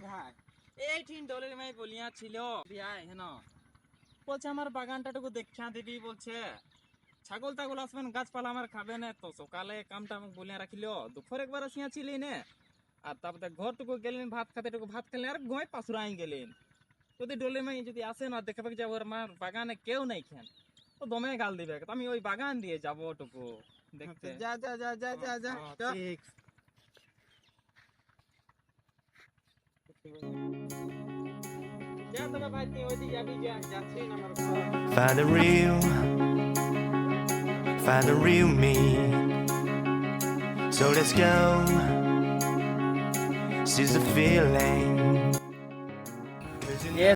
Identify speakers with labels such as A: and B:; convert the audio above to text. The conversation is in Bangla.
A: ভাই এই ঠিক দলের মাই বলিয়া ছিল ভাই হেন বলছে আমার বাগানটাটুকু দেখা দিবি বলছে ছাগল টাগল আসবেন গাছপালা আমার খাবে না তো সকালে কামটা আমাকে বলিয়া রাখিল দুপুর একবার আসিয়া ছিলি না আর তারপরে ঘরটুকু গেলেন ভাত খাতে ভাত খেলেন আর ঘয় পাশুরাই গেলেন যদি ডলে মাই যদি আসে না দেখাবে যাবো আমার বাগানে কেউ নাই খেন তো দমে গাল দিবে তো আমি ওই বাগান দিয়ে যাবো টুকু দেখতে
B: যা যা যা যা যা যা যা।
A: ঠিক যা তবে ভাই তুই ওইদিকে যাবি যা যাচ্ছি না আমার
C: Find the real me. So let's go. Seize the feeling.